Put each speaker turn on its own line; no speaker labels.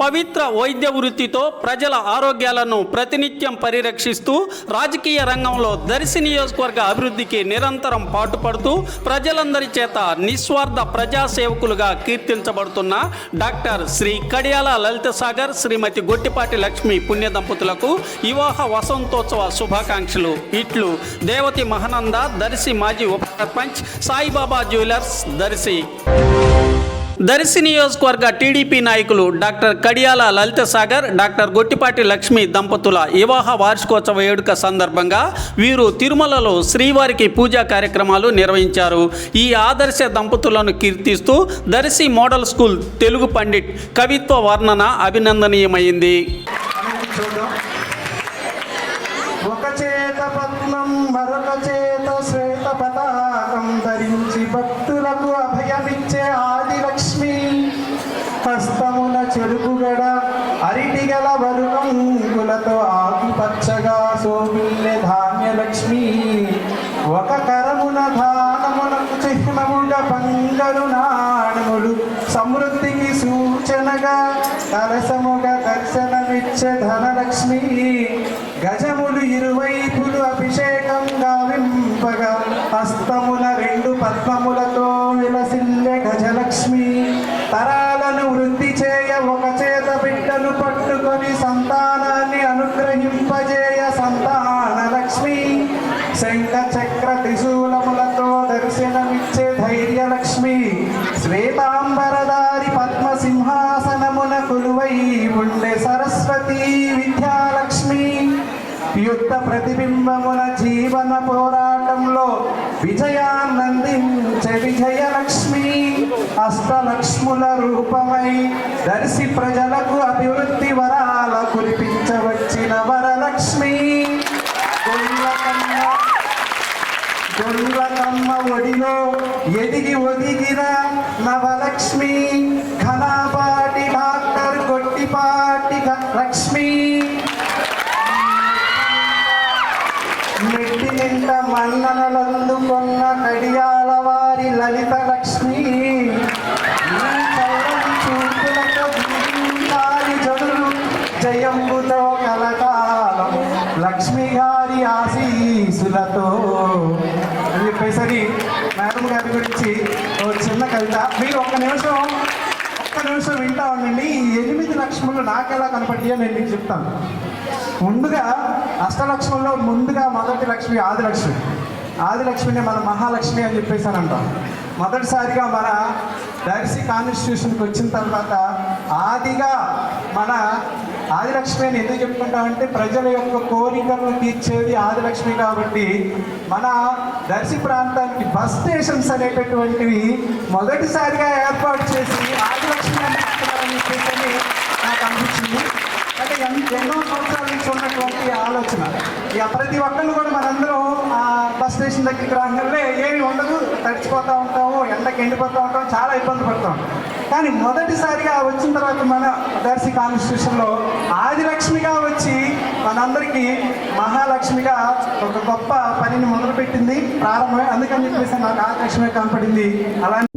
పవిత్ర వైద్య వృత్తితో ప్రజల ఆరోగ్యాలను ప్రతినిత్యం పరిరక్షిస్తూ రాజకీయ రంగంలో దర్శి నియోజకవర్గ అభివృద్ధికి నిరంతరం పాటుపడుతూ ప్రజలందరి చేత నిస్వార్థ ప్రజాసేవకులుగా కీర్తించబడుతున్న డాక్టర్ శ్రీ కడియాల లలిత సాగర్ శ్రీమతి గొట్టిపాటి లక్ష్మి పుణ్య దంపతులకు వివాహ వసంతోత్సవ శుభాకాంక్షలు. ఇట్లు దేవతి మహానంద, దర్శి మాజీ ఉప సర్పంచ్, సాయిబాబా జ్యువెలర్స్, దర్శి. దర్శి నియోజకవర్గ టీడీపీ నాయకులు డాక్టర్ కడియాల లలిత సాగర్, డాక్టర్ గొట్టిపాటి లక్ష్మి దంపతుల వివాహ వార్షికోత్సవ వేడుక సందర్భంగా వీరు తిరుమలలో శ్రీవారికి పూజా కార్యక్రమాలు నిర్వహించారు. ఈ ఆదర్శ దంపతులను కీర్తిస్తూ దర్శి మోడల్ స్కూల్ తెలుగు పండిట్ కవిత్వ వర్ణన అభినందనీయమైంది.
ఒక చేత పద్మం మరొక చేత శ్వేత పతాకం ధరించి భక్తులకు అభయమిచ్చే ఆదిలక్ష్మి, హస్తమున చెరుకుగడ అరిటిగల వరుకంకులతో ఆకుపచ్చగా శోభిల్లే ధాన్యలక్ష్మి, ఒక కరమున దానమునకు చిహ్నముగా బంగారు నాణములు సమృద్ధికి సూచనగా కలసముగా దర్శనమిచ్చే ధనలక్ష్మి, గజములు ఇరువైపులు అభిషేకంగా వింపగా హస్తమున రెండు పద్మములతో విలసిల్లే గజలక్ష్మి, తరాలను వృద్ధి చేయ ఒక చేత బిడ్డను పట్టుకొని సంతానాన్ని అనుగ్రహింపజేయ సంతానలక్ష్మి, శంఖ చక్ర త్రిశూలములతో దర్శనమిచ్చే ధైర్యలక్ష్మి, శ్వేతాంబరదారి పద్మసింహాసనమున కొలువై ఉండే సరస్వతి విద్యాలక్ష్మి, యుద్ధ ప్రతిబింబమున జీవన పోరాటంలో విజయాన్నందించే విజయలక్ష్మి, అష్టలక్ష్ముల రూపమై దర్శి ప్రజలకు అభివృద్ధి వరాల కురిపించవచ్చిన వరలక్ష్మి, గొల్లకమ్మ ఒడిలో ఎదిగి ఒదిగిన నవలక్ష్మి, ఘనపాటి డాక్టర్ గొట్టిపాటి లక్ష్మి, మెట్టి నింట మన్ననలందుకున్న కడియాల వారి లలిత లక్ష్మి, చూపులతో జడులు జయంబుతో కలకాలం లక్ష్మి గారి ఆశీసులతో అని చెప్పేసరి మేడం గారి గురించి ఓ చిన్న కవిత. మీరు ఒక్క నిమిషం వింటా ఉండండి. ఈ 8 లక్ష్ములు నాకెలా కనపడ్డాయో నేను మీకు చెప్తాను. ముందుగా అష్టలక్ష్ముల్లో ముందుగా మొదటి లక్ష్మి ఆదిలక్ష్మి. ఆదిలక్ష్మిని మన మహాలక్ష్మి అని చెప్పేసి అని అంటాం. మొదటిసారిగా మన దర్శి కాన్స్టిట్యూషన్కి వచ్చిన తర్వాత ఆదిగా మన ఆదిలక్ష్మి అని ఎందుకు చెప్పుకుంటామంటే ప్రజల యొక్క కోరికలను తీర్చేది ఆదిలక్ష్మి. కాబట్టి మన దర్శి ప్రాంతానికి బస్ స్టేషన్స్ అనేటటువంటివి మొదటిసారిగా ఏర్పాటు చేసి ఆదిలక్ష్మి అని చెప్పేసి నాకు అనిపించింది. అంటే ఎన్నో సంవత్సరాల నుంచి ఉన్నటువంటి ఆలోచన. ఇక ప్రతి ఒక్కళ్ళు కూడా మనందరం ఆ బస్ స్టేషన్ దగ్గరికి రాగానే ఏమి ఉండదు, తడిచిపోతూ ఉంటాము, ఎండకి ఎండిపోతూ ఉంటాము, చాలా ఇబ్బంది పడతాం. కానీ మొదటిసారిగా వచ్చిన తర్వాత మన దర్శి కాన్స్టిట్యూషన్లో ఆదిలక్ష్మిగా వచ్చి మనందరికీ మహాలక్ష్మిగా ఒక గొప్ప పనిని మొదలుపెట్టింది, ప్రారంభమే. అందుకని చెప్పేసి నాకు ఆదిలక్ష్మి కనపడింది. అలాంటి